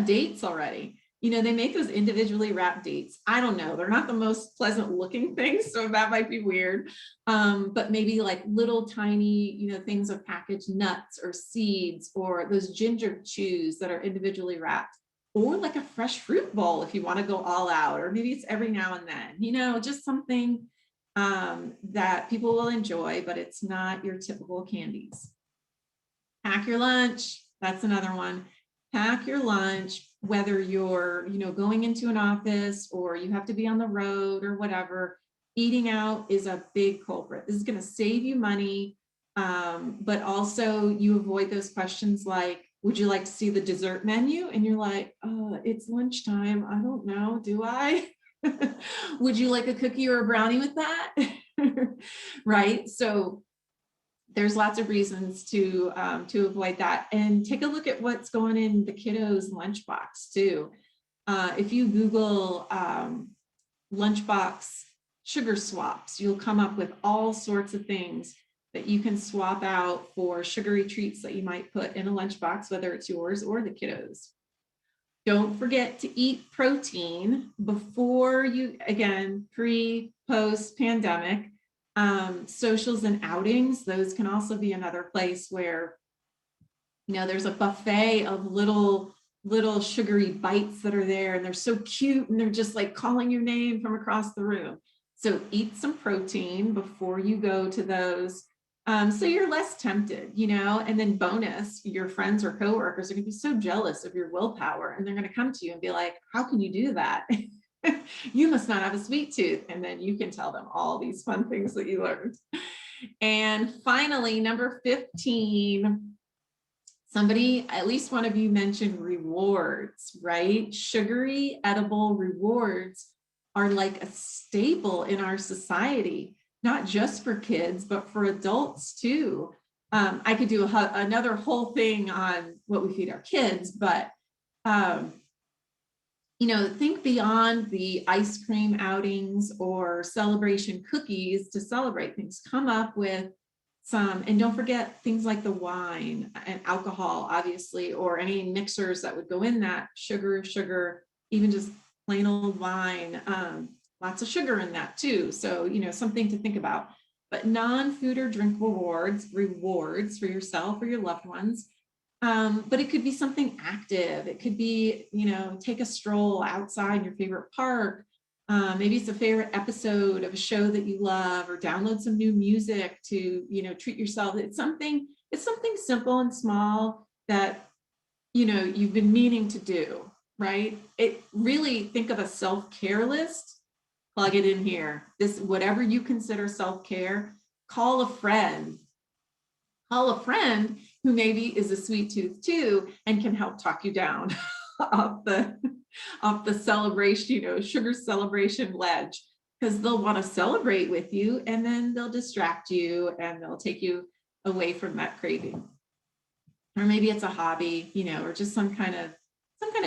dates already. They make those individually wrapped dates. I don't know, they're not the most pleasant looking things, so that might be weird. But maybe like little tiny, things of packaged nuts or seeds, or those ginger chews that are individually wrapped, or like a fresh fruit bowl if you want to go all out, or maybe it's every now and then, just something that people will enjoy, but it's not your typical candies. Pack your lunch. That's another one. pack your lunch, whether you're, going into an office or you have to be on the road or whatever. Eating out is a big culprit. This is going to save you money, but also you avoid those questions like, would you like to see the dessert menu? And you're like, it's lunchtime. I don't know. Do I? Would you like a cookie or a brownie with that? Right? So there's lots of reasons to avoid that. And take a look at what's going in the kiddos' lunchbox too. If you Google lunchbox sugar swaps, you'll come up with all sorts of things that you can swap out for sugary treats that you might put in a lunchbox, whether it's yours or the kiddos. Don't forget to eat protein before you, again, pre, post pandemic. Socials and outings, those can also be another place where, there's a buffet of little sugary bites that are there, and they're so cute, and they're just like calling your name from across the room. So eat some protein before you go to those, so you're less tempted, and then bonus, your friends or coworkers are going to be so jealous of your willpower, and they're going to come to you and be like, how can you do that? You must not have a sweet tooth. And then you can tell them all these fun things that you learned. And finally, number 15, somebody, at least one of you mentioned rewards, right? Sugary edible rewards are like a staple in our society, not just for kids, but for adults too. I could do another whole thing on what we feed our kids, but think beyond the ice cream outings or celebration cookies to celebrate things. Come up with some, and don't forget things like the wine and alcohol, obviously, or any mixers that would go in that, sugar, even just plain old wine, lots of sugar in that too. So, something to think about. But non-food or drink rewards for yourself or your loved ones. But it could be something active. It could be, take a stroll outside your favorite park. Maybe it's a favorite episode of a show that you love, or download some new music to, treat yourself. It's something simple and small that, you've been meaning to do, right? It really, think of a self-care list, plug it in here. Whatever you consider self-care, call a friend who maybe is a sweet tooth too, and can help talk you down off the celebration, sugar celebration ledge, because they'll want to celebrate with you, and then they'll distract you and they'll take you away from that craving. Or maybe it's a hobby, or just some kind of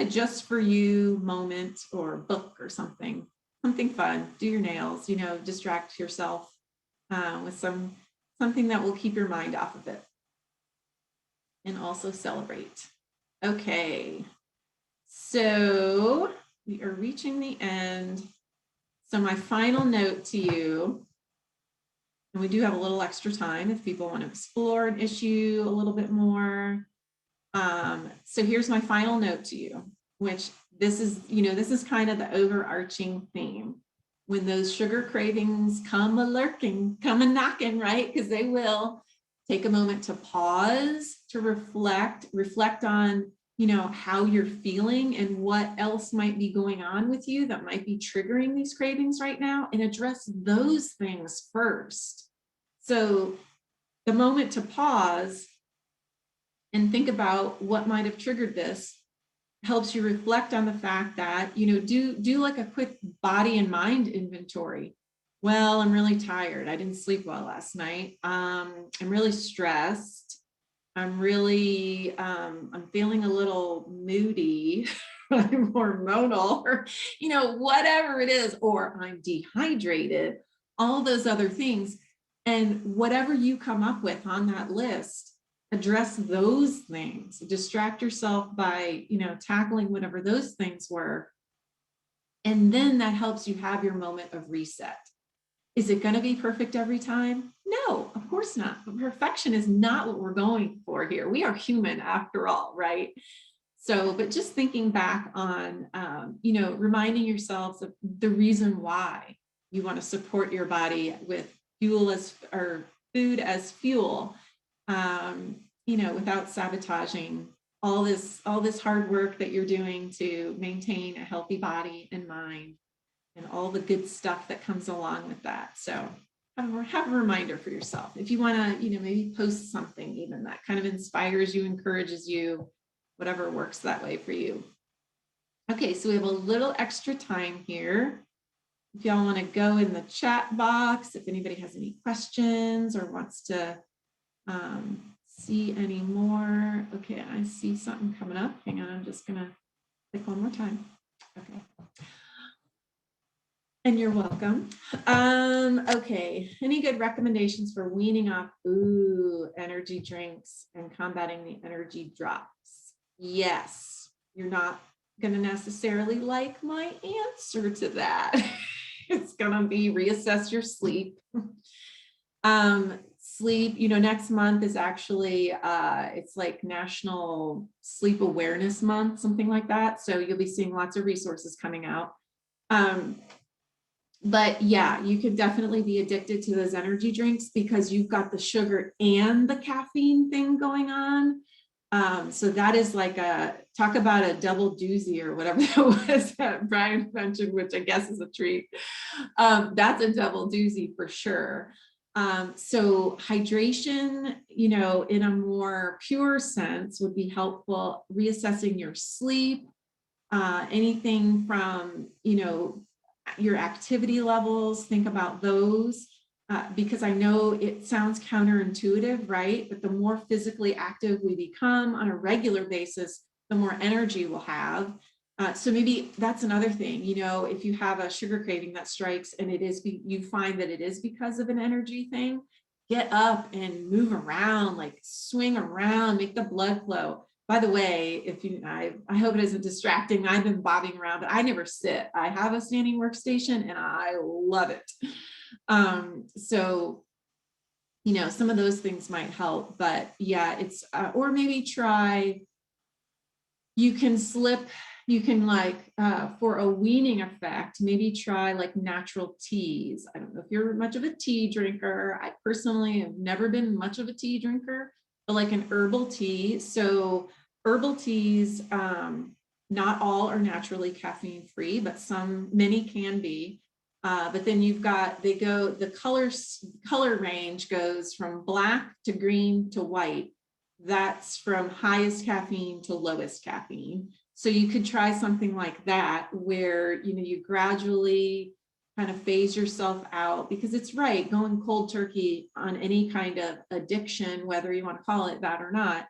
just for you moment, or book or something fun. Do your nails, distract yourself with something that will keep your mind off of it, and also celebrate. Okay, so we are reaching the end. So my final note to you, and we do have a little extra time if people want to explore an issue a little bit more. So here's my final note to you, which this is kind of the overarching theme. When those sugar cravings come a-lurking, come a-knocking, right? Because they will. Take a moment to pause, to reflect on, how you're feeling and what else might be going on with you that might be triggering these cravings right now, and address those things first. So the moment to pause and think about what might have triggered this helps you reflect on the fact that, do like a quick body and mind inventory. Well, I'm really tired. I didn't sleep well last night. I'm really stressed. I'm feeling a little moody. I'm hormonal, or, whatever it is, or I'm dehydrated, all those other things. And whatever you come up with on that list, address those things. Distract yourself by, tackling whatever those things were. And then that helps you have your moment of reset. Is it going to be perfect every time? No, of course not. Perfection is not what we're going for here. We are human after all, right? So, but just thinking back on, reminding yourselves of the reason why you want to support your body with food as fuel, without sabotaging all this hard work that you're doing to maintain a healthy body and mind and all the good stuff that comes along with that. So have a reminder for yourself. If you want to, maybe post something even that kind of inspires you, encourages you, whatever works that way for you. Okay, so we have a little extra time here. If y'all want to go in the chat box, if anybody has any questions or wants to see any more. Okay, I see something coming up. Hang on, I'm just gonna click one more time. Okay. And you're welcome. Okay, any good recommendations for weaning off energy drinks and combating the energy drops? Yes, you're not gonna necessarily like my answer to that. It's gonna be reassess your sleep. Sleep, next month is actually, it's like National Sleep Awareness Month, something like that. So you'll be seeing lots of resources coming out. But yeah, you could definitely be addicted to those energy drinks because you've got the sugar and the caffeine thing going on. So that is like talk about a double doozy or whatever that was that Brian mentioned, which I guess is a treat. That's a double doozy for sure. So hydration, in a more pure sense would be helpful. Reassessing your sleep, anything from, your activity levels, think about those. Because I know it sounds counterintuitive, right? But the more physically active we become on a regular basis, the more energy we'll have. So maybe that's another thing, if you have a sugar craving that strikes and you find that it is because of an energy thing, get up and move around, like swing around, make the blood flow. By the way, I hope it isn't distracting. I've been bobbing around, but I never sit. I have a standing workstation and I love it. So, some of those things might help, but yeah, it's, or maybe you can for a weaning effect, maybe try like natural teas. I don't know if you're much of a tea drinker. I personally have never been much of a tea drinker, but like an herbal tea. So herbal teas, not all are naturally caffeine free, but many can be. But then the color range goes from black to green to white. That's from highest caffeine to lowest caffeine. So you could try something like that where, you gradually kind of phase yourself out, because it's right, going cold turkey on any kind of addiction, whether you want to call it that or not,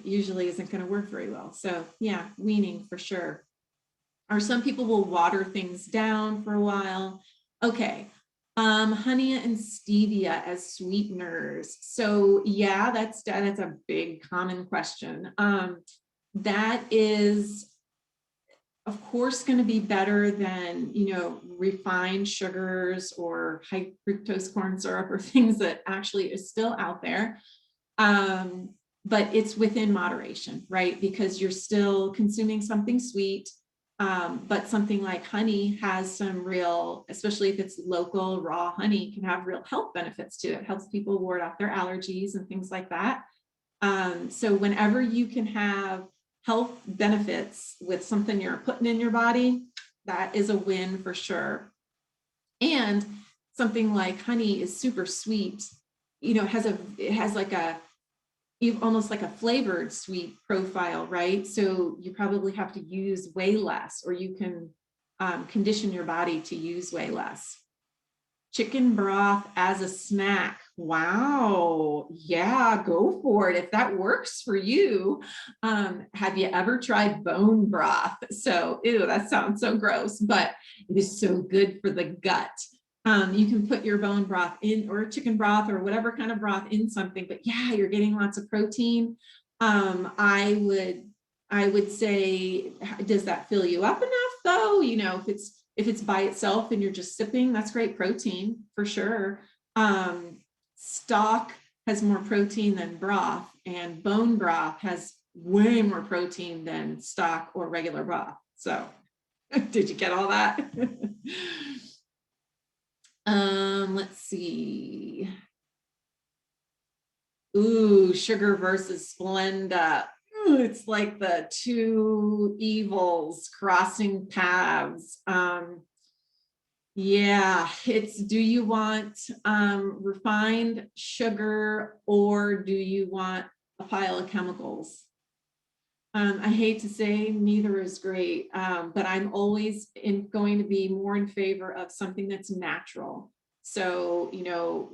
usually isn't going to work very well. So yeah, weaning for sure. Or some people will water things down for a while. Okay. Honey and stevia as sweeteners. So yeah, that's a big common question. That is, of course, going to be better than, refined sugars or high fructose corn syrup or things that actually is still out there. But it's within moderation, right? Because you're still consuming something sweet. But something like honey has some real, especially if it's local raw honey, can have real health benefits to it. It helps people ward off their allergies and things like that. So whenever you can have health benefits with something you're putting in your body, that is a win for sure. And something like honey is super sweet. It has like almost like a flavored sweet profile, right? So you probably have to use way less, or you can condition your body to use way less. Chicken broth as a snack. Wow. Yeah, go for it. If that works for you. Have you ever tried bone broth? So, ew, that sounds so gross, but it is so good for the gut. You can put your bone broth in, or chicken broth, or whatever kind of broth in something, but yeah, you're getting lots of protein. I would say, does that fill you up enough though? If it's by itself and you're just sipping, that's great protein for sure. Stock has more protein than broth, and bone broth has way more protein than stock or regular broth. So did you get all that? Let's see. Ooh, sugar versus Splenda. it's like the two evils crossing paths. Yeah, it's, do you want refined sugar, or do you want a pile of chemicals? I hate to say neither is great, but I'm always going to be more in favor of something that's natural. So, you know,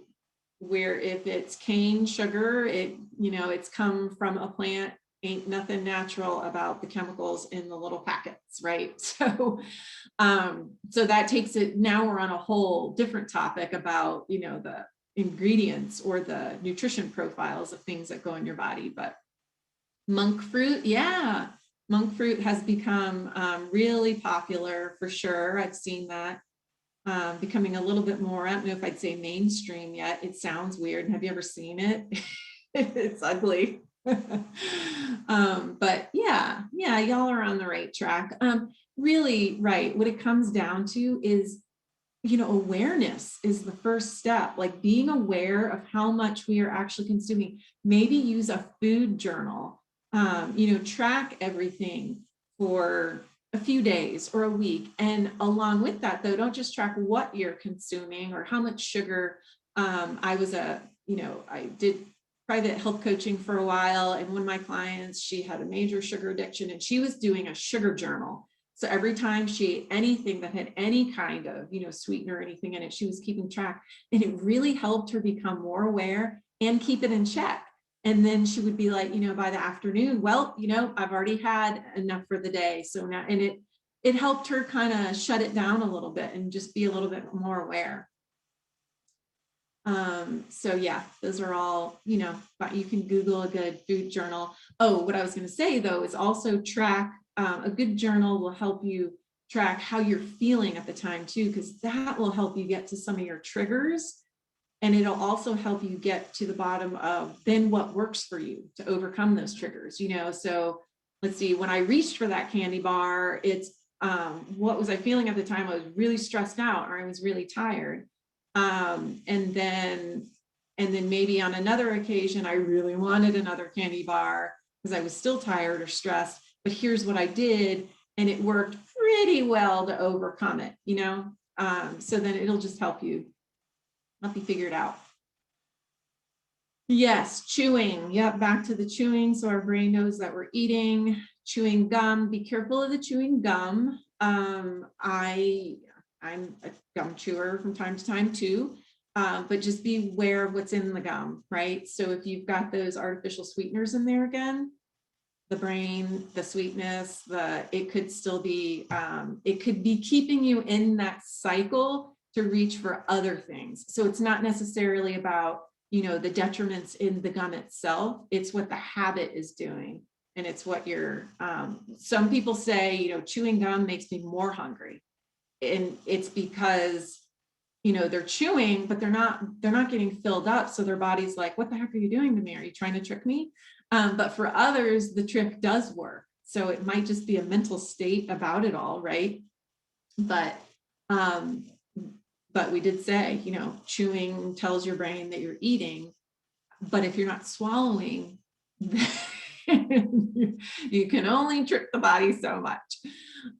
where if it's cane sugar, it's come from a plant, ain't nothing natural about the chemicals in the little packets, right? So that takes it, now we're on a whole different topic about, the ingredients or the nutrition profiles of things that go in your body. But monk fruit, yeah, monk fruit has become really popular for sure. I've seen that becoming a little bit more, I don't know if I'd say mainstream yet. It sounds weird. Have you ever seen it? It's ugly. But yeah, y'all are on the right track. Really, right. What it comes down to is, awareness is the first step, like being aware of how much we are actually consuming. Maybe use a food journal, track everything for a few days or a week. And along with that, though, don't just track what you're consuming or how much sugar. I did private health coaching for a while, and one of my clients, she had a major sugar addiction, and she was doing a sugar journal. So every time she ate anything that had any kind of, sweetener or anything in it, she was keeping track, and it really helped her become more aware and keep it in check. And then she would be like, by the afternoon, well, I've already had enough for the day. So now, and it helped her kind of shut it down a little bit and just be a little bit more aware. So yeah, those are all, but you can Google a good food journal. Oh, what I was going to say though, is also track, a good journal will help you track how you're feeling at the time too, because that will help you get to some of your triggers. And it'll also help you get to the bottom of then what works for you to overcome those triggers, So let's see, when I reached for that candy bar, it's, what was I feeling at the time? I was really stressed out, or I was really tired. And then maybe on another occasion, I really wanted another candy bar because I was still tired or stressed, but here's what I did. And it worked pretty well to overcome it, so then it'll just help you figure it out. Yes, chewing. Yep, back to the chewing. So our brain knows that we're eating. Chewing gum. Be careful of the chewing gum. I'm a gum chewer from time to time too, but just be aware of what's in the gum, right? So if you've got those artificial sweeteners in there again, the brain, the sweetness, it could still be, it could be keeping you in that cycle to reach for other things. So it's not necessarily about, the detriments in the gum itself. It's what the habit is doing. And it's what you're, some people say, chewing gum makes me more hungry. And it's because, they're chewing, but they're not getting filled up. So their body's like, what the heck are you doing to me? Are you trying to trick me? But for others, the trick does work. So it might just be a mental state about it all, right? But we did say, chewing tells your brain that you're eating, but if you're not swallowing, you can only trick the body so much.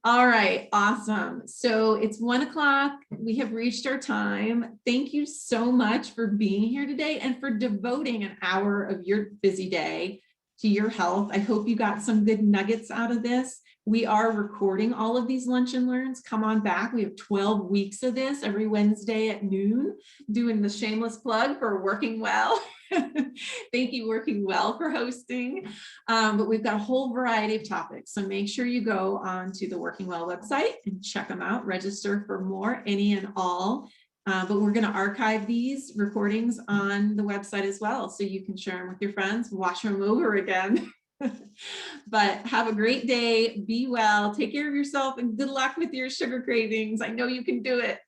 All right, awesome. So it's 1 o'clock. We have reached our time. Thank you so much for being here today and for devoting an hour of your busy day to your health. I hope you got some good nuggets out of this. We are recording all of these lunch and learns. Come on back. We have 12 weeks of this every Wednesday at noon, doing the shameless plug for Working Well. Thank you, Working Well, for hosting. But we've got a whole variety of topics. So make sure you go on to the Working Well website and check them out, register for more, any and all. But we're going to archive these recordings on the website as well, so you can share them with your friends, watch them over again. But have a great day. Be well. Take care of yourself, and good luck with your sugar cravings. I know you can do it.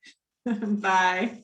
Bye.